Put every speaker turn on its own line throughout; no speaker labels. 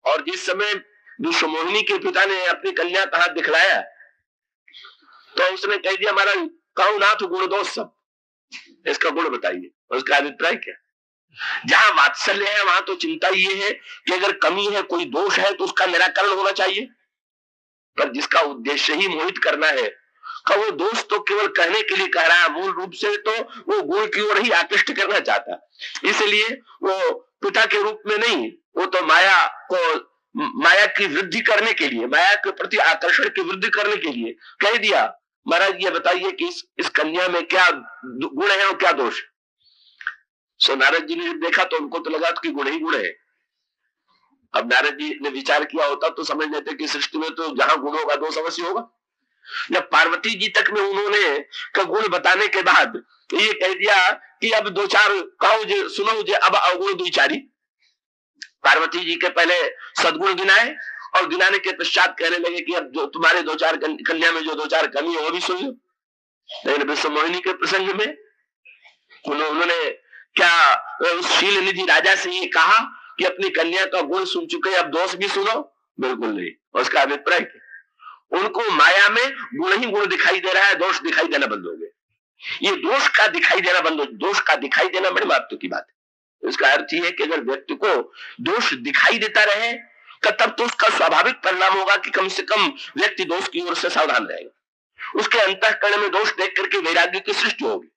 और जिस समय विश्वमोहिनी के पिता ने अपनी कन्या का हाथ दिखलाया तो उसने कह दिया महाराज कहूं नाथ गुण दोष सब, इसका गुण बताइए। उसका अभिप्राय क्या? जहां वात्सल्य है वहां तो चिंता ये है कि अगर कमी है, कोई दोष है तो उसका निराकरण होना चाहिए, पर जिसका उद्देश्य ही मोहित करना है का वो दोष तो केवल कहने के लिए कह रहा है, मूल रूप से तो वो गुण की ओर ही आकृष्ट करना चाहता है। इसलिए वो पिता के रूप में नहीं, वो तो माया की वृद्धि करने के लिए, माया के प्रति आकर्षण की वृद्धि करने के लिए कह दिया महाराज ये बताइए कि इस कन्या में क्या गुण है और क्या दोष है। सो नारद जी ने जब देखा तो उनको तो लगा कि गुण ही गुण है। अब नारद जी ने विचार किया होता तो समझ लेते कि सृष्टि में तो जहां गुण होगा दोष अवश्य होगा। जब पार्वती जी तक में उन्होंने का गुण बताने के बाद ये कह दिया कि अब दो चार कहो जे सुनो जे अब अवगुण दुचारी। पार्वती जी के पहले सदगुण गिनाए और गिनाने के पश्चात कहने लगे कि अब जो तुम्हारे दो चार कन्या में जो दो चार कमी है वो भी सुन लो। लेकिन विश्वमोहिनी के प्रसंग में उन्होंने क्या उस शील निधि राजा से ये कहा कि अपनी कन्या का गुण सुन चुके अब दोष भी सुनो? बिल्कुल नहीं। उसका अभिप्राय क्या? उनको माया में गुण ही गुण दिखाई दे रहा है, दोष दिखाई देना बंद हो गया। ये दोष का दिखाई देना बंद हो, दोष का दिखाई देना बड़े महत्व की बात है। इसका अर्थ यह है कि अगर व्यक्ति को दोष दिखाई देता रहे तब तो उसका स्वाभाविक परिणाम होगा कि कम से कम व्यक्ति दोष की ओर से सावधान रहेगा। उसके अंतःकरण में दोष देख करके वैराग्य की सृष्टि होगी।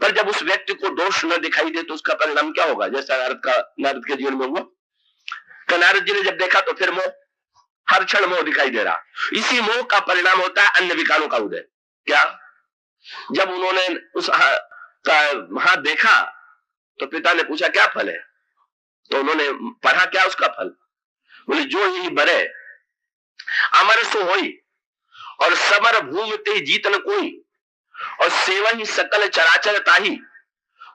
पर जब उस व्यक्ति को दोष न दिखाई दे तो उसका परिणाम क्या होगा? जैसा नारद के जीवन में हुआ। नारद जी ने जब देखा तो फिर मोह, हर क्षण मोह दिखाई दे रहा। इसी मोह का परिणाम होता है अन्य विकारों का उदय। क्या? जब उन्होंने उस हाथ देखा तो पिता ने पूछा क्या फल है? तो उन्होंने पढ़ा क्या उसका फल? बोले जो ही बरे अमर सो होई और समर भूमि ते जीत न कोई और सेवा ही सकल चराचर ताही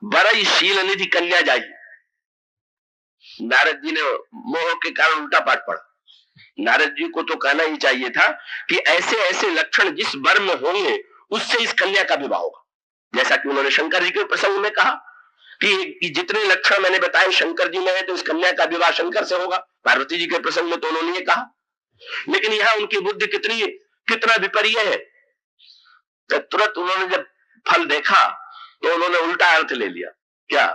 बरई शील निधि कन्या जाई। नारद जी ने मोह के कारण उल्टा पाठ पढ़ा। नारद जी को तो कहना ही चाहिए था कि ऐसे ऐसे लक्षण जिस वर में होंगे उससे इस कन्या का विवाह होगा। जैसा कि उन्होंने शंकर जी के प्रसंग में कहा कि जितने लक्षण मैंने बताए शंकर जी में है तो इस कन्या का विवाह शंकर से होगा। पार्वती जी के प्रसंग में तो उन्होंने ये कहा, लेकिन यहां उनकी बुद्धि कितना विपर्य है। तो तुरंत उन्होंने जब फल देखा तो उन्होंने उल्टा अर्थ ले लिया। क्या?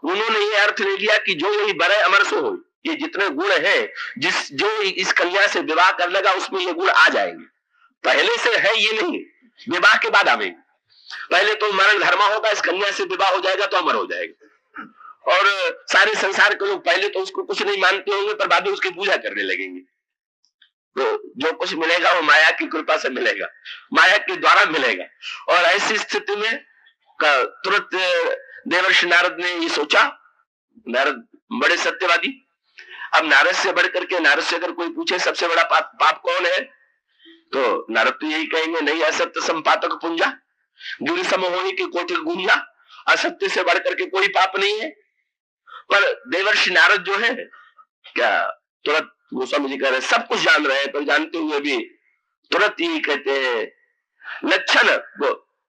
उन्होंने ये अर्थ ले लिया कि जो यही बड़े अमर सो हो, ये जितने गुण हैं जो इस कन्या से विवाह कर लेगा उसमें ये गुण आ जाएंगे। पहले से है ये नहीं, विवाह के बाद आवेंगे। पहले तो मरण धर्मा होगा, इस कन्या से विवाह हो जाएगा तो अमर हो जाएगा। और सारे संसार के लोग पहले तो उसको कुछ नहीं मानते होंगे पर बाद में उसकी पूजा करने लगेंगे। तो जो कुछ मिलेगा वो माया की कृपा से मिलेगा, माया के द्वारा मिलेगा। और ऐसी स्थिति में तुरंत देवर्षि नारद ने ये सोचा। नारद बड़े सत्यवादी। अब नारद से बढ़कर के, नारद से अगर कोई पूछे सबसे बड़ा पाप कौन है तो नारद तो यही कहेंगे नहीं असत्य संपातक पुंजा गिरि समोही की कोटि गुंजा। असत्य से बढ़कर के कोई पाप नहीं है। पर देवर्षि नारद जो है क्या तुरंत गोस्वामी जी कह रहे सब कुछ जान रहे हैं पर जानते हुए भी तुरंत यही कहते हैं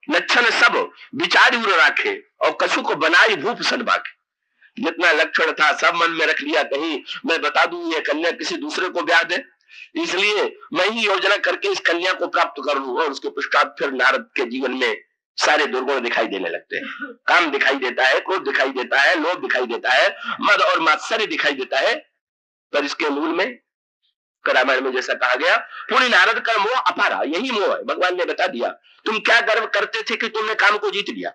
लक्षण सब विचार उर राखे और कछु को बनाई भूप सन बाके। जितना लक्षण था सब मन में रख लिया, कहीं मैं बता दूं ये कन्या किसी दूसरे को ब्याह दे, इसलिए मैं ही योजना करके इस कन्या को प्राप्त कर लूं। और उसके पश्चात फिर नारद के जीवन में सारे दुर्गुण दिखाई देने लगते हैं। काम दिखाई देता है, क्रोध दिखाई देता है, लोभ दिखाई देता है, मद और मात्सर्य दिखाई देता है। पर इसके मूल में रामायण में जैसा कहा गया पूरी नारद का मोह अपारा, यही मोह है। भगवान ने बता दिया तुम क्या गर्व करते थे कि तुमने काम को जीत लिया।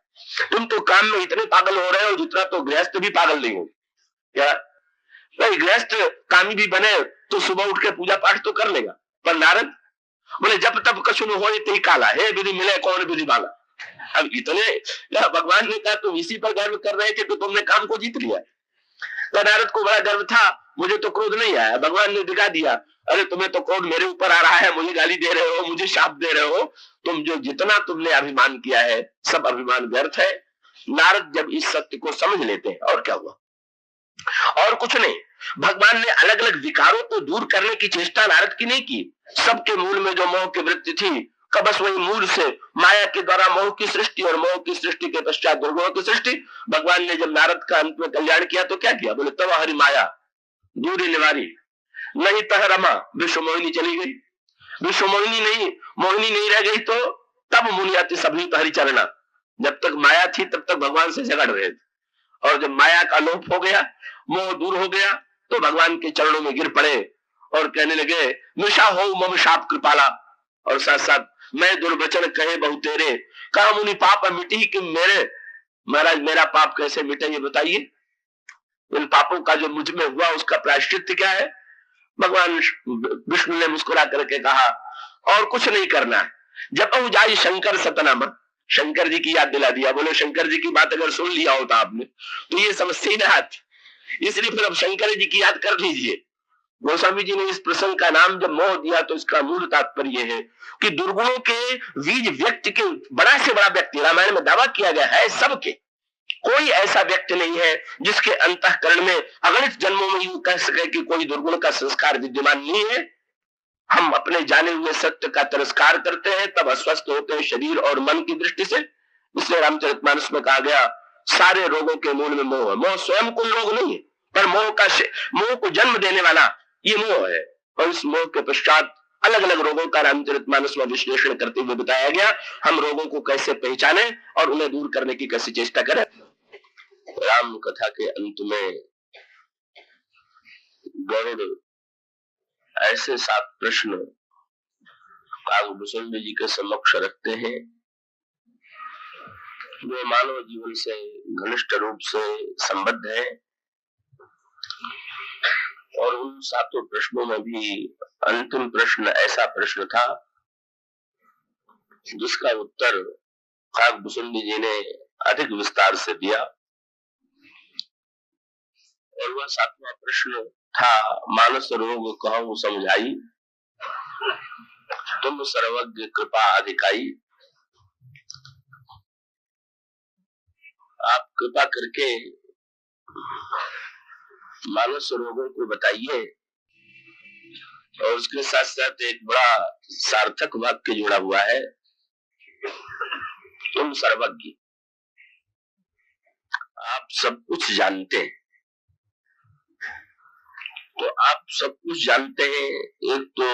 तुम तो काम में इतने पागल हो रहे हो जितना तो गृहस्थ भी पागल नहीं हो। क्या भाई गृहस्थ कामी भी बने तो सुबह उठ के पूजा पाठ तो कर लेगा, पर नारद बोले जब तब कछु न हो ते काला है विधि मिले कौन विधि वाला। अब इतने भगवान ने कहा तुम इसी पर गर्व कर रहे थे तो तुमने काम को जीत लिया। तो नारद को बड़ा गर्व था, मुझे तो क्रोध नहीं आया। भगवान ने दिखा दिया अरे तुम्हें तो क्रोध मेरे ऊपर आ रहा है, मुझे गाली दे रहे हो, मुझे शाप दे रहे हो। तुम जो जितना तुमने अभिमान किया है सब अभिमान व्यर्थ है। नारद जब इस सत्य को समझ लेते हैं और क्या हुआ और कुछ नहीं। भगवान ने अलग अलग विकारों को दूर करने की चेष्टा नारद की नहीं की। सबके मूल में जो मोह की वृत्ति थी बस वही मूल से माया के द्वारा मोह की सृष्टि और मोह की सृष्टि के पश्चात दुर्गुणों की सृष्टि। भगवान ने जब नारद का अंत में कल्याण किया तो क्या किया? बोले तब हरि माया दूरी निवारी नहीं तह रमा, विश्व मोहिनी चली गई। विश्व मोहिनी नहीं रह गई तो तब मुनियाति सभी तहरी चलना। जब तक माया थी तब तक भगवान से झगड़ रहे थे, और जब माया का लोप हो गया, मोह दूर हो गया, तो भगवान के चरणों में गिर पड़े और कहने लगे निशा हो मम शाप कृपाला, और साथ साथ मैं दुर्वचन कहे बहु तेरे, कहा मुनि पाप मिटी कि मेरे महाराज मेरा पाप कैसे मिटे ये बताइए। इन पापों का जो मुझ में हुआ उसका प्रायश्चित क्या है? भगवान विष्णु ने मुस्कुरा करके कहा और कुछ नहीं करना है, जब जाई शंकर सतनामा, शंकर जी की याद दिला दिया। बोले शंकर जी की बात अगर सुन लिया होता आपने तो ये समस्या ही ना आती, इसलिए फिर अब शंकर जी की याद कर लीजिए। गोस्वामी जी ने इस प्रसंग का नाम जब मोह दिया तो इसका मूल तात्पर्य है कि दुर्गुणों के बीज व्यक्ति के, बड़ा से बड़ा व्यक्ति, रामायण में दावा किया गया है सबके, कोई ऐसा व्यक्ति नहीं है जिसके अंतःकरण में अगणित जन्मों में यूं कह सके कि कोई दुर्गुण का संस्कार विद्यमान नहीं है। हम अपने जाने हुए सत्य का तिरस्कार करते हैं तब अस्वस्थ होते हैं शरीर और मन की दृष्टि से। इसलिए रामचरितमानस में कहा गया सारे रोगों के मूल में मोह है। मोह स्वयं कोई रोग नहीं है, पर मोह को जन्म देने वाला ये मोह है, और इस मोह के पश्चात अलग अलग रोगों का रामचरितमानस में विश्लेषण करते हुए बताया गया। हम रोगों को कैसे पहचाने और उन्हें दूर करने की कैसे चेष्टा करें। राम कथा के अंत में गरुड़ ऐसे 7 प्रश्न काकभूषुंड जी के समक्ष रखते हैं जो मानव जीवन से घनिष्ठ रूप से संबद्ध है, और उन 7 प्रश्नों में भी अंतिम प्रश्न ऐसा प्रश्न था जिसका उत्तर काकभूषुंड जी ने अधिक विस्तार से दिया, और वह 7वां प्रश्न था मानस रोग कहूं समझाई, तुम सर्वज्ञ कृपा अधिकाई। आप कृपा करके मानस रोगों को बताइए, और उसके साथ साथ एक बड़ा सार्थक वाक्य जुड़ा हुआ है, तुम सर्वज्ञ, आप सब कुछ जानते हैं। तो आप सब कुछ जानते हैं, एक तो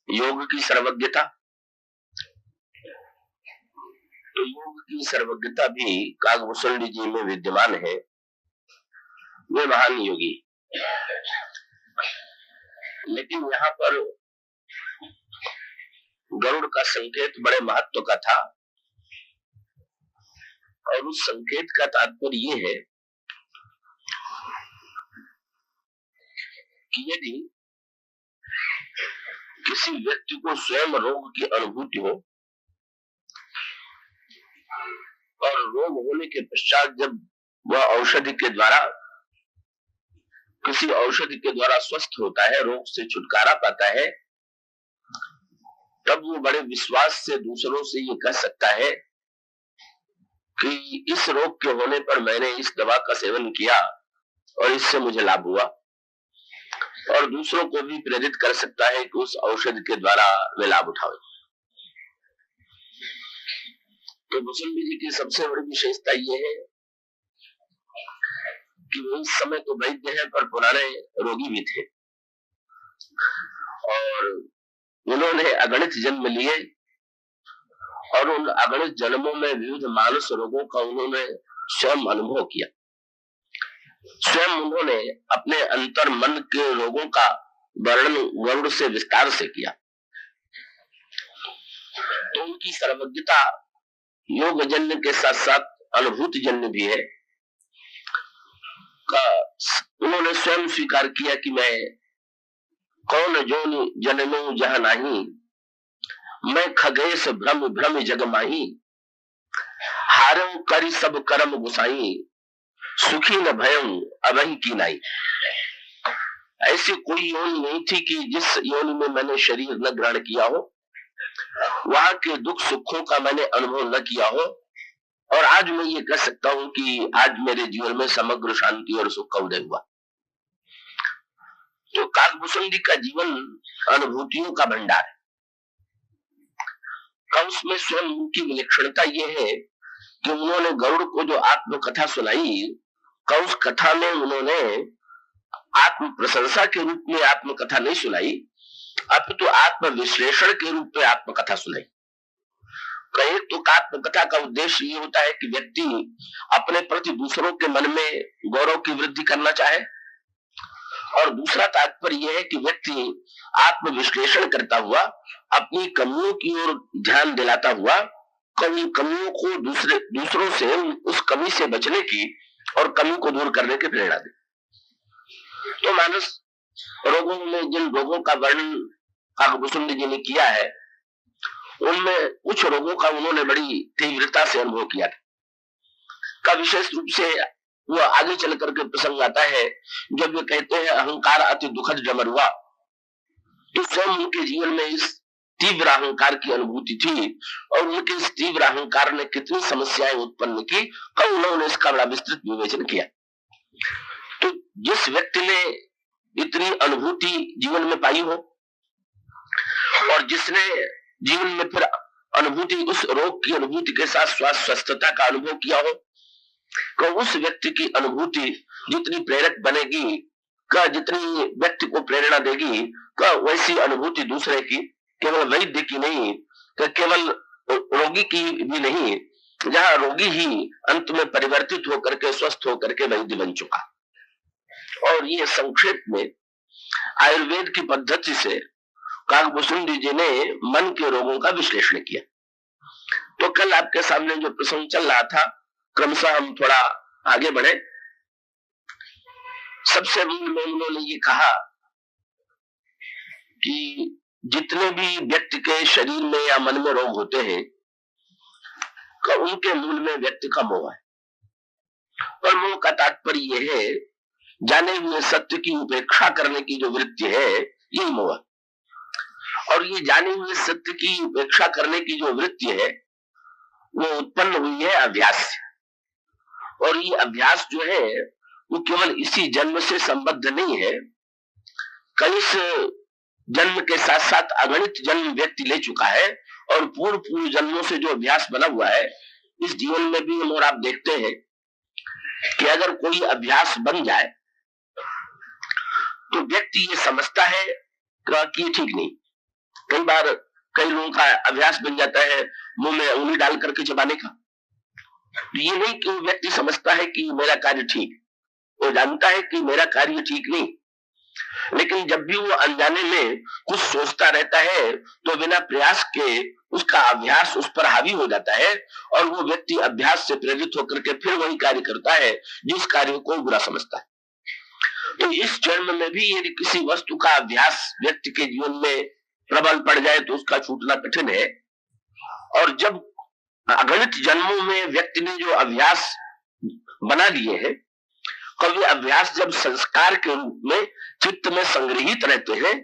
योग की सर्वज्ञता, तो योग की सर्वज्ञता भी काकभूषुंड जी में विद्यमान है, वे महान योगी। लेकिन यहाँ पर गरुड़ का संकेत बड़े महत्व का था, और उस संकेत का तात्पर्य ये है कि यदि किसी व्यक्ति को स्वयं रोग की अनुभूति हो, और रोग होने के पश्चात जब वह औषधि के द्वारा, किसी औषधि के द्वारा स्वस्थ होता है, रोग से छुटकारा पाता है, तब वो बड़े विश्वास से दूसरों से ये कह सकता है कि इस रोग के होने पर मैंने इस दवा का सेवन किया और इससे मुझे लाभ हुआ, और दूसरों को भी प्रेरित कर सकता है कि उस औषधि के द्वारा वे लाभ उठावे। तो भूषुंड जी की सबसे बड़ी विशेषता ये है कि वो इस समय तो वैद्य है पर पुराने रोगी भी थे, और उन्होंने अगणित जन्म लिए, और उन अगणित जन्मों में विविध मानस रोगों का उन्होंने स्वयं अनुभव किया। स्वयं उन्होंने अपने अंतर मन के रोगों का वर्णन गरुड़ से विस्तार से किया। तो उनकी सर्वज्ञता योग जन्य के साथ साथ अनुभूति जन्य भी है। उन्होंने स्वयं स्वीकार किया कि मैं कौन जोनि जननों जहां नहीं, मैं खगेश भ्रम भ्रम जग माही, हारऊ करी सब कर्म गुसाई, सुखी न भयं अबहि की नाई। ऐसी कोई योनि नहीं थी कि जिस योनि में मैंने शरीर न ग्रहण किया हो, वहां के दुख सुखों का मैंने अनुभव न किया हो, और आज मैं ये कह सकता हूं कि आज मेरे जीवन में समग्र शांति और सुख का उदय हुआ। तो काकभूषुंड जी का जीवन अनुभूतियों का भंडार है। उसमें स्वयं उनकी विलक्षणता ये है कि उन्होंने गरुड़ को जो आत्मकथा सुनाई, उस कथा में उन्होंने आत्म प्रशंसा के रूप में आत्मकथा नहीं सुनाई, अपितु आत्म विश्लेषण के रूप में आत्मकथा सुनाई। कहीं तो आत्मकथा का उद्देश्य ये होता है कि व्यक्ति अपने प्रति दूसरों के मन में गौरव की वृद्धि करना चाहे, और दूसरा तात्पर्य यह है कि व्यक्ति आत्म विश्लेषण करता हुआ अपनी कमियों की ओर ध्यान दिलाता हुआ कमियों को दूसरों से उस कमी से बचने की और कमी को दूर करने की प्रेरणा दे। तो मानस रोगों में जिन रोगों का वर्णन काकभूषुंडी जी ने किया है, उनमें कुछ रोगों का उन्होंने बड़ी तीव्रता से अनुभव किया था। का विशेष रूप से वो आगे चल करके प्रसंग आता है जब वे कहते हैं अहंकार अति दुखद डमरुआ, तो स्वयं उनके जीवन में इस तीव्र अहंकार की अनुभूति थी और उनके इस तीव्र अहंकार ने कितनी समस्याएं उत्पन्न की, कब उन्होंने इसका बड़ा विस्तृत विवेचन किया। तो जिस व्यक्ति ने इतनी अनुभूति जीवन में पाई हो और जिसने जीवन में फिर अनुभूति, उस रोग की अनुभूति के साथ स्वस्थता का अनुभव किया हो, तो उस व्यक्ति की अनुभूति जितनी प्रेरक बनेगी, का जितनी व्यक्ति को प्रेरणा देगी, का वैसी अनुभूति दूसरे की, केवल वैद्य की नहीं, केवल रोगी की भी नहीं, जहां रोगी ही अंत में परिवर्तित होकर के स्वस्थ होकर के वैद्य बन चुका। और ये संक्षेप में आयुर्वेद की पद्धति से काकभूषुंडी जी ने मन के रोगों का विश्लेषण किया। तो कल आपके सामने जो प्रसंग चल रहा था, क्रमशः हम थोड़ा आगे बढ़े। सबसे मूल में उन्होंने ये कहा कि जितने भी व्यक्ति के शरीर में या मन में रोग होते हैं, उनके मूल में व्यक्ति का मोह है। और मोह का तात्पर्य यह है जाने हुए सत्य की उपेक्षा करने की जो वृत्ति है, यही मोह। और ये जाने हुए सत्य की उपेक्षा करने की जो वृत्ति है, वो उत्पन्न हुई है अभ्यास से। और ये अभ्यास जो है वो केवल इसी जन्म से संबद्ध नहीं है, कई जन्म के साथ साथ अगणित जन्म व्यक्ति ले चुका है और पूर्व जन्मों से जो अभ्यास बना हुआ है इस जीवन में भी हम और आप देखते हैं कि अगर कोई अभ्यास बन जाए तो व्यक्ति ये समझता है कि ये ठीक नहीं। कई बार कई लोगों का अभ्यास बन जाता है मुंह में उंगली डाल करके चबाने का। ये नहीं कि वो व्यक्ति समझता है कि मेरा कार्य ठीक, वो जानता है कि मेरा कार्य ठीक नहीं, लेकिन जब भी वो अनजाने में कुछ सोचता रहता है तो बिना प्रयास के उसका अभ्यास उस पर हावी हो जाता है और वो व्यक्ति अभ्यास से प्रेरित होकर के फिर वही कार्य करता है जिस कार्य को बुरा समझता है। तो इस जन्म में भी यदि किसी वस्तु का अभ्यास व्यक्ति के जीवन में प्रबल पड़ जाए तो उसका छूटना कठिन है। और जब अगणित जन्मों में व्यक्ति ने जो अभ्यास बना लिए हैं, कभी अभ्यास जब संस्कार के रूप में चित्त में संग्रहित रहते हैं,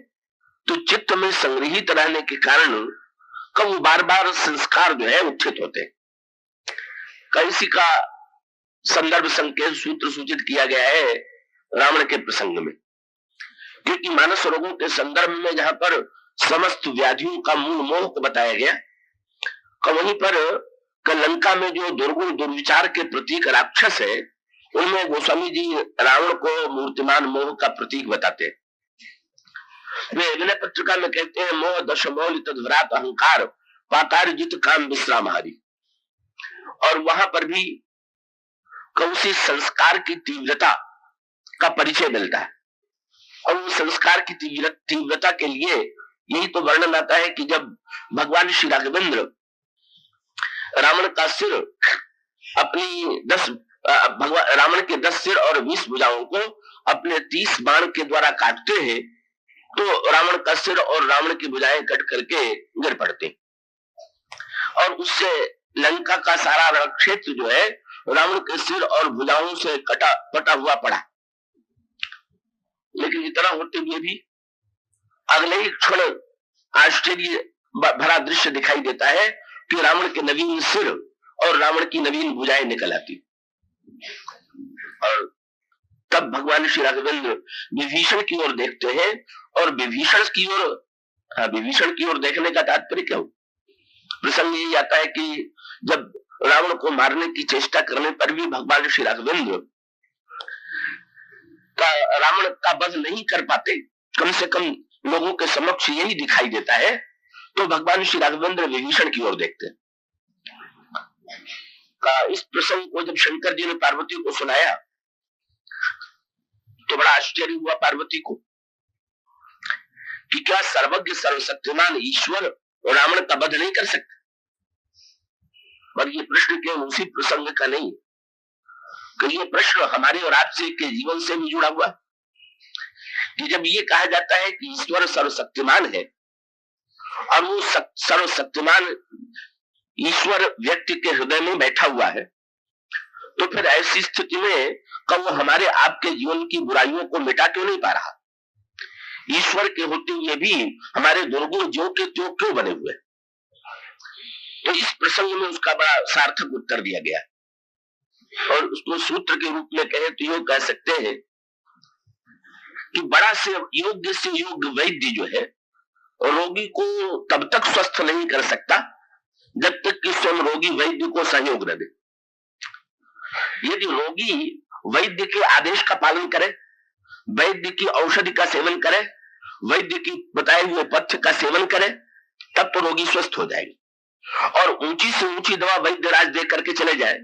तो चित्त में संग्रहित रहने के कारण कब बार बार संस्कार जो है उत्थित होते हैं। कैसी का संदर्भ संकेत सूत्र सूचित किया गया है रावण के प्रसंग में, क्योंकि मानस रोगों के संदर्भ में जहां पर समस्त व्याधियों का मूल मोह को बताया गया, वहीं पर लंका में जो दुर्गुण दुर्विचार के प्रतीक राक्षस है, उनमें गोस्वामी जी रावण को मूर्तिमान मोह का प्रतीक बताते हैं। वे विनय पत्रिका में कहते हैं मोह दश मौल तद्व्रात अहंकार पातार जित काम विश्रामहारी। और वहां पर भी कौशी संस्कार की तीव्रता का परिचय मिलता है। और उस संस्कार की तीव्रता के लिए यही तो वर्णन आता है कि जब भगवान श्री राघवेंद्र रावण का सिर अपनी रावण के 10 सिर और 20 भुजाओं को अपने 30 बाण के द्वारा काटते हैं, तो रावण का सिर और रावण की भुजाएं कट करके गिर पड़ते और उससे लंका का सारा रण क्षेत्र जो है रावण के सिर और भुजाओं से पटा हुआ पड़ा। लेकिन इतना होते हुए भी अगले ही क्षण आश्चर्य भरा दृश्य दिखाई देता है कि रावण के नवीन सिर और रावण की नवीन भुजाएं निकल आती। और तब भगवान श्री राघवेंद्र विभीषण की ओर देखते हैं और विभीषण की ओर देखने का तात्पर्य क्या हो? प्रसंग यही आता है कि जब रावण को मारने की चेष्टा करने पर भी भगवान श्री राघवेंद्र का रावण का वध नहीं कर पाते, कम से कम लोगों के समक्ष यही दिखाई देता है, तो भगवान श्री राघवेंद्र विभीषण की ओर देखते हैं। इस प्रसंग को जब शंकर जी ने पार्वती को सुनाया तो बड़ा आश्चर्य हुआ पार्वती को कि क्या सर्वज्ञ सर्वशक्तिमान ईश्वर रावण का वध नहीं कर सकता। पर ये प्रश्न केवल उसी प्रसंग का नहीं, कि ये प्रश्न हमारे और आपसे के जीवन से भी जुड़ा हुआ, कि जब ये कहा जाता है कि ईश्वर सर्वशक्तिमान है और वो सर्वशक्तिमान ईश्वर व्यक्ति के हृदय में बैठा हुआ है, तो फिर ऐसी स्थिति में कब वो हमारे आपके जीवन की बुराइयों को मिटा क्यों नहीं पा रहा। ईश्वर के होते हुए भी हमारे दुर्गुण ज्यों के त्यों क्यों बने हुए। तो इस प्रसंग में उसका बड़ा सार्थक उत्तर दिया गया, और उसको सूत्र के रूप में कहे तो ये कह सकते हैं कि बड़ा से योग्य वैद्य जो है रोगी को तब तक स्वस्थ नहीं कर सकता जब तक कि स्वयं रोगी वैद्य को सहयोग न दे। यदि रोगी वैद्य के आदेश का पालन करे, वैद्य की औषधि का सेवन करे, वैद्य की बताए हुए पथ्य का सेवन करे, तब तो रोगी स्वस्थ हो जाएगी। और ऊंची से ऊंची दवा वैद्य राज दे करके चले जाए,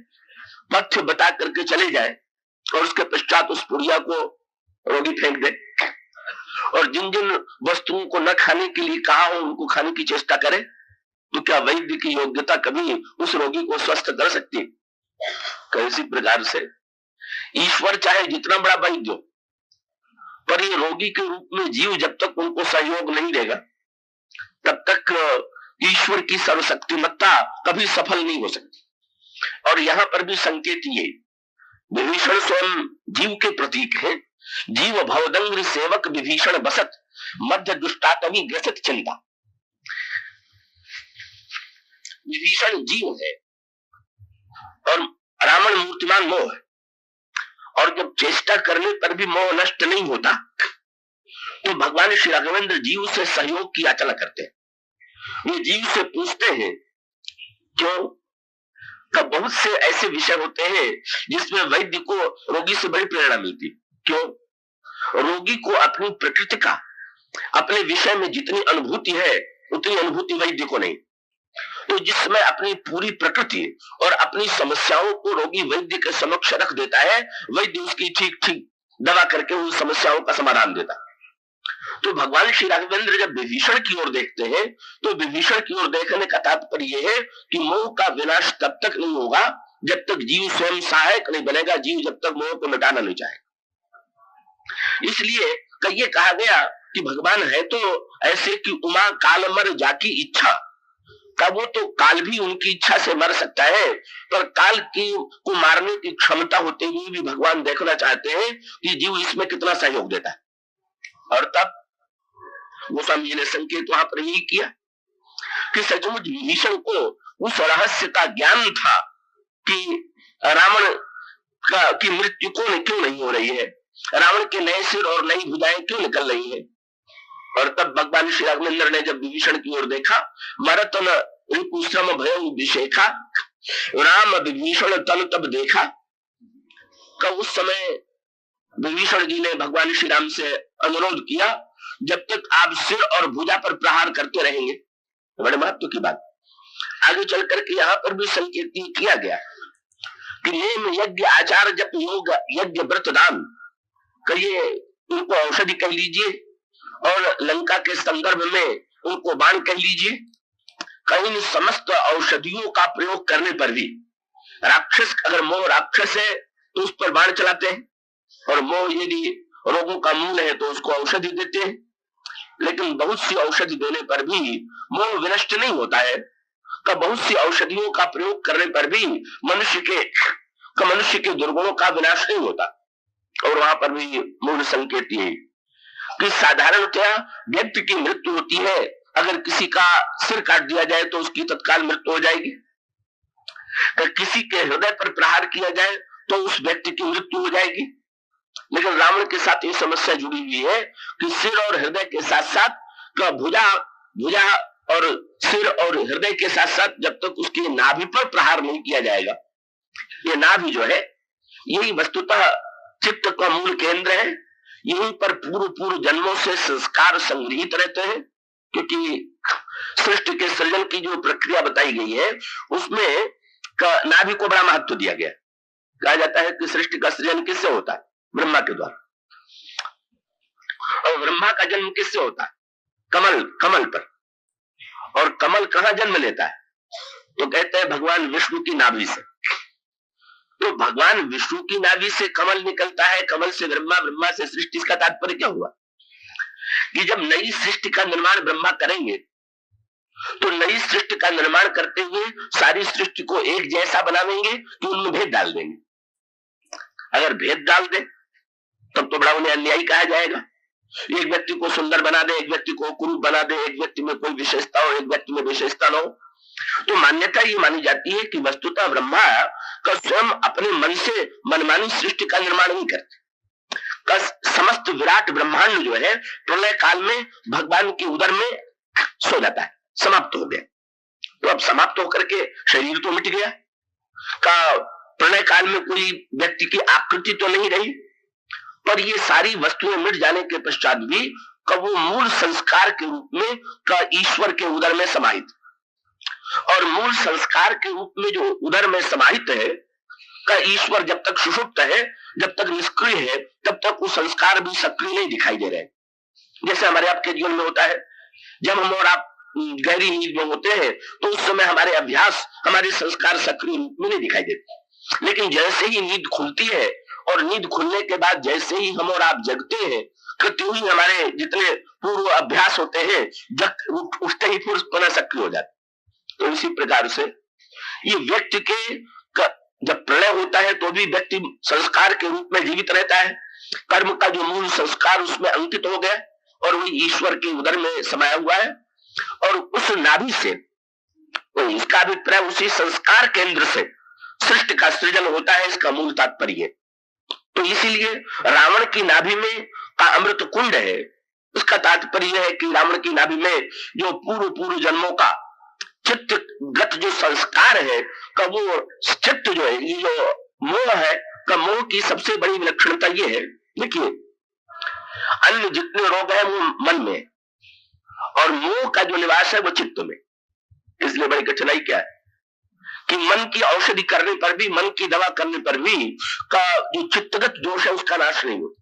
पथ्य बता करके चले जाए, और उसके पश्चात उस पुड़िया को रोगी फेंक दे, और जिन जिन वस्तुओं को न खाने के लिए कहा हो उनको खाने की चेष्टा करे, तो क्या वैद्य की योग्यता कभी उस रोगी को स्वस्थ कर सकती है? कैसी प्रकार से ईश्वर चाहे जितना बड़ा वैद्य हो, पर ये रोगी के रूप में जीव जब तक उनको सहयोग नहीं देगा तब तक ईश्वर की सर्वशक्तिमत्ता कभी सफल नहीं हो सकती। और यहां पर भी संकेत ये, विभीषण स्वयं जीव के प्रतीक है। जीव भवदंग सेवक विभीषण बसत, मध्य दुष्टातमी ग्रसित चिंता। विभीषण जीव है और रावण मूर्तिमान मोह है, और जब चेष्टा करने पर भी मोह नष्ट नहीं होता तो भगवान श्री राघवेंद्र जीव से सहयोग की याचना करते हैं। ये जीव से पूछते हैं क्यों, का बहुत से ऐसे विषय होते हैं जिसमें वैद्य को रोगी से बड़ी प्रेरणा मिलती। क्यों? रोगी को अपनी प्रकृति का, अपने विषय में जितनी अनुभूति है उतनी अनुभूति वैद्य को नहीं। तो जिसमें अपनी पूरी प्रकृति और अपनी समस्याओं को रोगी वैद्य के समक्ष रख देता है, वैद्य उसकी ठीक ठीक दवा करके उन समस्याओं का समाधान देता है। तो भगवान श्री राघवेंद्र जब विभीषण की ओर देखते हैं तो विभीषण की ओर देखने का तात्पर्य यह है कि मोह का विनाश तब तक नहीं होगा जब तक जीव स्वयं सहायक नहीं बनेगा, जीव जब तक मोह को मिटाना नहीं चाहेगा। इसलिए ये कहा गया कि भगवान है तो ऐसे कि उमा काल मर जाकी इच्छा, का वो तो काल भी उनकी इच्छा से मर सकता है, पर काल की को मारने की क्षमता होते हुए भी भगवान देखना चाहते हैं कि जीव इसमें कितना सहयोग देता है। और तब गोस्वामी जी ने संकेत वहां पर यही किया कि सचमुच विभीषण को उस रहस्य का ज्ञान था कि रावण की मृत्यु क्यों नहीं हो रही है, रावण के नए सिर और नई भुजाएं क्यों निकल रही है। और तब भगवान श्री राघवेंद्र ने जब विभीषण की ओर देखा, मरतन रिपुश्रम भयं विशेखा, राम विभीषण तन तब देखा, का उस समय विभीषण जी ने भगवान श्री राम से अनुरोध किया, जब तक आप सिर और भुजा पर प्रहार करते रहेंगे। बड़े महत्व की बात आगे चल करके यहाँ पर भी संकेत किया गया कि नेम यज्ञ आचार जप योग यज्ञ व्रत दान, कहिए उनको औषधि कह लीजिए और लंका के संदर्भ में उनको बाण कह लीजिए। कहीं समस्त औषधियों का प्रयोग करने पर भी राक्षस, अगर मोह राक्षस है तो उस पर बाण चलाते हैं, और मोह यदि रोगों का मूल है तो उसको औषधि देते हैं। लेकिन बहुत सी औषधि देने पर भी मोह विनष्ट नहीं होता है, का बहुत सी औषधियों का प्रयोग करने पर भी मनुष्य के दुर्गुणों का विनाश नहीं होता। और वहां पर भी मूल संकेत ये कि साधारणतया व्यक्ति की मृत्यु होती है, अगर किसी का सिर काट दिया जाए तो उसकी तत्काल मृत्यु हो जाएगी, किसी के हृदय पर प्रहार किया जाए तो उस व्यक्ति की मृत्यु हो जाएगी। लेकिन रावण के साथ ये समस्या जुड़ी हुई है कि सिर और हृदय के साथ साथ भुजा और सिर और हृदय के साथ साथ जब तक उसकी नाभि पर प्रहार नहीं किया जाएगा, ये नाभि जो है यही वस्तुतः चित्त का मूल केंद्र है, यहीं पर पूर्व पूर्व जन्मों से संस्कार संग्रहित रहते हैं, क्योंकि सृष्टि के सृजन की जो प्रक्रिया बताई गई है उसमें नाभि को बड़ा महत्व दिया गया। कहा जाता है कि सृष्टि का सृजन किससे होता है? ब्रह्मा के द्वारा। और ब्रह्मा का जन्म किससे होता है? कमल पर। और कमल कहां जन्म लेता है? तो कहते हैं भगवान विष्णु की नाभि से। तो भगवान विष्णु की नाभि से कमल निकलता है, कमल से ब्रह्मा, ब्रह्मा से सृष्टि। इसका तात्पर्य क्या हुआ कि जब नई सृष्टि का निर्माण ब्रह्मा करेंगे तो नई सृष्टि का निर्माण करते हुए सारी सृष्टि को एक जैसा बनावेंगे कि उनमें भेद डाल देंगे। अगर भेद डाल दे तब तो बड़ा उन्हें अन्यायी कहा जाएगा। एक व्यक्ति को सुंदर बना दे, एक व्यक्ति को कुरूप बना दे, एक व्यक्ति में कोई विशेषता हो, एक व्यक्ति में विशेषता न हो, तो मान्यता ये मानी जाती है कि वस्तुतः ब्रह्मा का स्वयं अपने मन से मनमानी सृष्टि का निर्माण नहीं करते। का समस्त विराट ब्रह्मांड जो है प्रलय काल में भगवान के उदर में सो जाता है, समाप्त हो गया। तो अब समाप्त होकर के शरीर तो मिट गया, का प्रलय काल में कोई व्यक्ति की आकृति तो नहीं रही, पर ये सारी वस्तुएं मिट जाने के पश्चात भी का वो मूल संस्कार के रूप में का ईश्वर के उदर में समाहित। और मूल संस्कार के रूप में जो उदर में समाहित है का ईश्वर जब तक सुषुप्त है, जब तक निष्क्रिय है, तब तक वो संस्कार भी सक्रिय नहीं दिखाई दे रहे। जैसे हमारे आपके जीवन में होता है, जब हम और आप गहरी नींद में होते हैं तो उस समय हमारे अभ्यास, हमारे संस्कार सक्रिय रूप में नहीं दिखाई देते। लेकिन जैसे ही नींद खुलती है और नींद खुलने के बाद जैसे ही हम और आप जगते हैं, त्यों ही हमारे जितने पूर्व अभ्यास होते हैं जग उठते ही फिर पुनः सक्रिय हो जाते। तो इसी प्रकार से ये व्यक्ति के जब प्रलय होता है तो भी व्यक्ति संस्कार के रूप में जीवित रहता है। कर्म का जो मूल संस्कार उसमें अंकित हो गया और वो ईश्वर के उदर में समाया हुआ है। और उस नाभि से तो इसका अभिप्राय उसी संस्कार केंद्र से सृष्टि का सृजन होता है, इसका मूल तात्पर्य। तो इसीलिए रावण की नाभि में का अमृत कुंड है। उसका तात्पर्य है कि रावण की नाभि में जो पूर्व पूर्व जन्मों का चित्तगत जो संस्कार है का वो चित्त जो है, ये जो मोह है का मोह की सबसे बड़ी विलक्षणता ये है। देखिए अन्य जितने रोग है वो मन में और मोह का जो निवास है वो चित्त में। इसलिए बड़ी कठिनाई क्या है कि मन की औषधि करने पर भी, मन की दवा करने पर भी का जो चित्तगत दोष है उसका नाश नहीं होता।